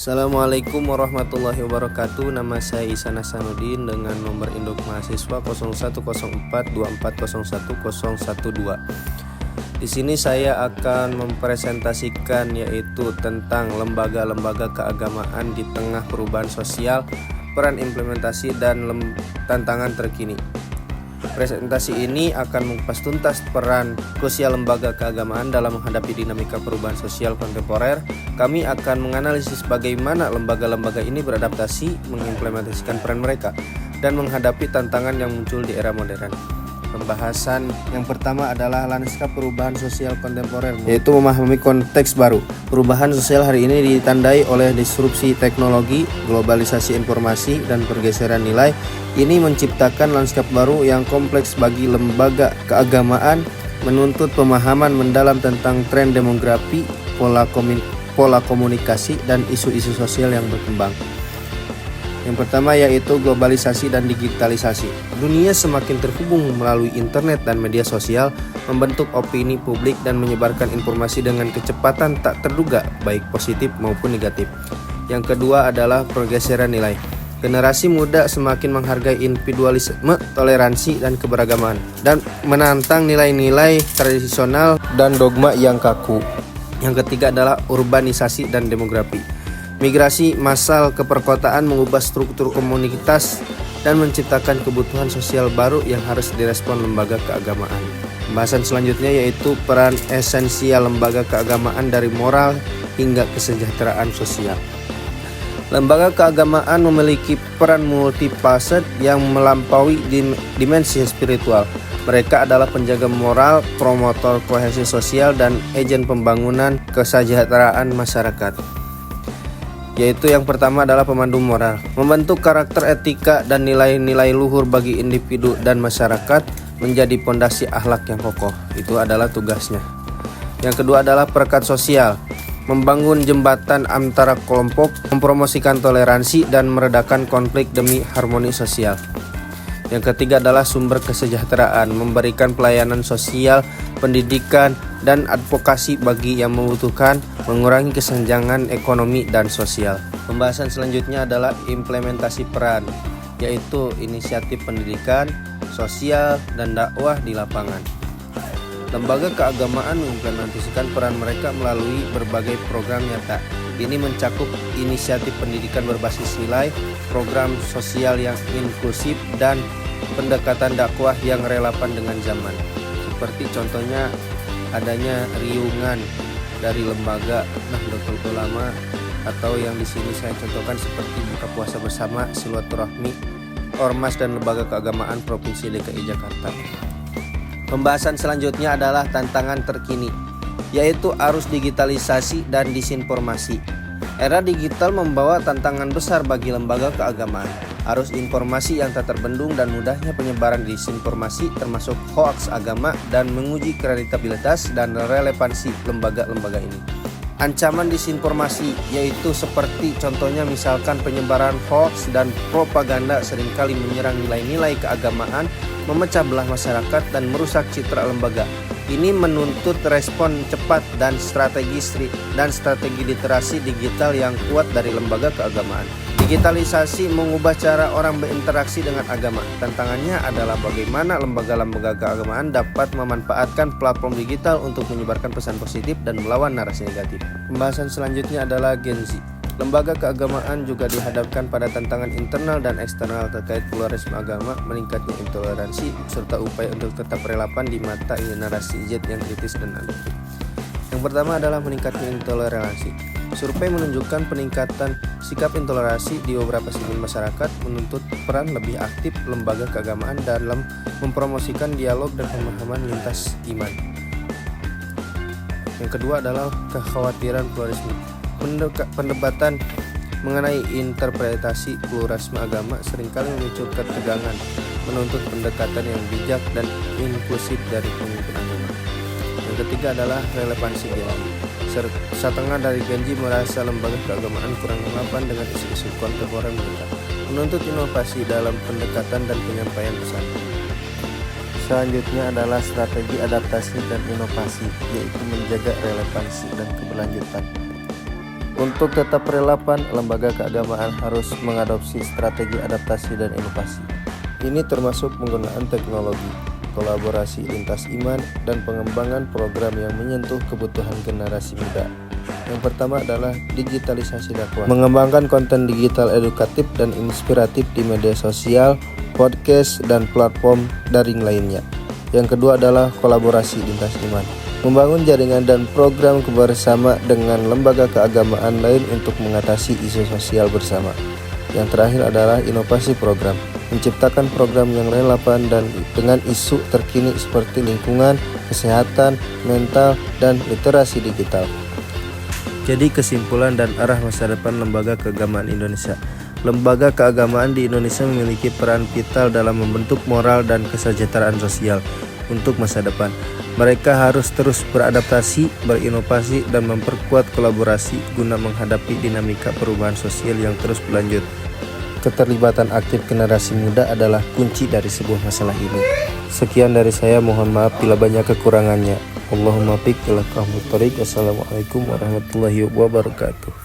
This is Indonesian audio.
Assalamualaikum warahmatullahi wabarakatuh. Nama saya Ihsan Hasanuddin dengan nomor induk mahasiswa 010424011012. Di sini saya akan mempresentasikan yaitu tentang lembaga-lembaga keagamaan di tengah perubahan sosial, peran implementasi dan tantangan terkini. Presentasi ini akan mengupas tuntas peran krusial lembaga keagamaan dalam menghadapi dinamika perubahan sosial kontemporer. Kami akan menganalisis bagaimana lembaga-lembaga ini beradaptasi, mengimplementasikan peran mereka, dan menghadapi tantangan yang muncul di era modern. Pembahasan yang pertama adalah lanskap perubahan sosial kontemporer, yaitu memahami konteks baru. Perubahan sosial hari ini ditandai oleh disrupsi teknologi, globalisasi informasi, dan pergeseran nilai. Ini menciptakan lanskap baru yang kompleks bagi lembaga keagamaan, menuntut pemahaman mendalam tentang tren demografi, pola komunikasi, dan isu-isu sosial yang berkembang. Yang pertama yaitu globalisasi dan digitalisasi. Dunia semakin terhubung melalui internet dan media sosial, membentuk opini publik dan menyebarkan informasi dengan kecepatan tak terduga, baik positif maupun negatif. Yang kedua adalah pergeseran nilai. Generasi muda semakin menghargai individualisme, toleransi, dan keberagaman, dan menantang nilai-nilai tradisional dan dogma yang kaku. Yang ketiga adalah urbanisasi dan demografi. Migrasi massal ke perkotaan mengubah struktur komunitas dan menciptakan kebutuhan sosial baru yang harus direspon lembaga keagamaan. Pembahasan selanjutnya yaitu peran esensial lembaga keagamaan dari moral hingga kesejahteraan sosial. Lembaga keagamaan memiliki peran multifaset yang melampaui dimensi spiritual. Mereka adalah penjaga moral, promotor kohesi sosial, dan agen pembangunan kesejahteraan masyarakat. Yaitu yang pertama adalah pemandu moral, membentuk karakter, etika, dan nilai-nilai luhur bagi individu dan masyarakat menjadi pondasi akhlak yang kokoh. Itu adalah tugasnya. Yang kedua adalah perekat sosial, membangun jembatan antara kelompok, mempromosikan toleransi, dan meredakan konflik demi harmoni sosial. Yang ketiga adalah sumber kesejahteraan, memberikan pelayanan sosial, pendidikan, dan advokasi bagi yang membutuhkan, mengurangi kesenjangan ekonomi dan sosial. Pembahasan selanjutnya adalah implementasi peran, yaitu inisiatif pendidikan, sosial, dan dakwah di lapangan. Lembaga keagamaan mengimplementasikan peran mereka melalui berbagai program nyata. Ini mencakup inisiatif pendidikan berbasis nilai, program sosial yang inklusif, dan pendekatan dakwah yang relevan dengan zaman. Seperti contohnya adanya riungan dari lembaga Nahdlatul Ulama, atau yang di sini saya contohkan seperti buka puasa bersama, silaturahmi, ormas dan lembaga keagamaan Provinsi DKI Jakarta. Pembahasan selanjutnya adalah tantangan terkini, yaitu arus digitalisasi dan disinformasi. Era digital membawa tantangan besar bagi lembaga keagamaan. Arus informasi yang tak terbendung dan mudahnya penyebaran disinformasi termasuk hoaks agama dan menguji kredibilitas dan relevansi lembaga-lembaga ini. Ancaman disinformasi yaitu seperti contohnya misalkan penyebaran hoaks dan propaganda seringkali menyerang nilai-nilai keagamaan, memecah belah masyarakat, dan merusak citra lembaga. Ini menuntut respon cepat dan strategi literasi digital yang kuat dari lembaga keagamaan. Digitalisasi mengubah cara orang berinteraksi dengan agama. Tantangannya adalah bagaimana lembaga-lembaga keagamaan dapat memanfaatkan platform digital untuk menyebarkan pesan positif dan melawan narasi negatif. Pembahasan selanjutnya adalah Gen Z. Lembaga keagamaan juga dihadapkan pada tantangan internal dan eksternal terkait pluralisme agama, meningkatnya intoleransi, serta upaya untuk tetap relevan di mata generasi Z yang kritis dan adaptif. Yang pertama adalah meningkatnya intoleransi. Survei menunjukkan peningkatan sikap intoleransi di beberapa segmen masyarakat, menuntut peran lebih aktif lembaga keagamaan dalam mempromosikan dialog dan pemahaman lintas iman. Yang kedua adalah kekhawatiran pluralisme. Perdebatan mengenai interpretasi pluralisme agama seringkali memicu ketegangan, menuntut pendekatan yang bijak dan inklusif dari pemimpin agama. Yang ketiga adalah relevansi Gen. Setengah dari Gen Z merasa lembaga keagamaan kurang relevan dengan isu-isu kontemporer mereka, menuntut inovasi dalam pendekatan dan penyampaian pesan. Selanjutnya adalah strategi adaptasi dan inovasi, yaitu menjaga relevansi dan keberlanjutan. Untuk tetap relevan, lembaga keagamaan harus mengadopsi strategi adaptasi dan inovasi. Ini termasuk penggunaan teknologi, kolaborasi lintas iman, dan pengembangan program yang menyentuh kebutuhan generasi muda. Yang pertama adalah digitalisasi dakwah, mengembangkan konten digital edukatif dan inspiratif di media sosial, podcast, dan platform daring lainnya. Yang kedua adalah kolaborasi lintas iman, membangun jaringan dan program bersama dengan lembaga keagamaan lain untuk mengatasi isu sosial bersama. Yang terakhir adalah inovasi program, menciptakan program yang relevan dan dengan isu terkini seperti lingkungan, kesehatan, mental, dan literasi digital. Jadi kesimpulan dan arah masa depan lembaga keagamaan Indonesia. Lembaga keagamaan di Indonesia memiliki peran vital dalam membentuk moral dan kesejahteraan sosial untuk masa depan. Mereka harus terus beradaptasi, berinovasi, dan memperkuat kolaborasi guna menghadapi dinamika perubahan sosial yang terus berlanjut. Keterlibatan aktif generasi muda adalah kunci dari sebuah masalah ini. Sekian dari saya, mohon maaf bila banyak kekurangannya. Allahumma fiq ila qahmut thoriq. Wassalamualaikum warahmatullahi wabarakatuh.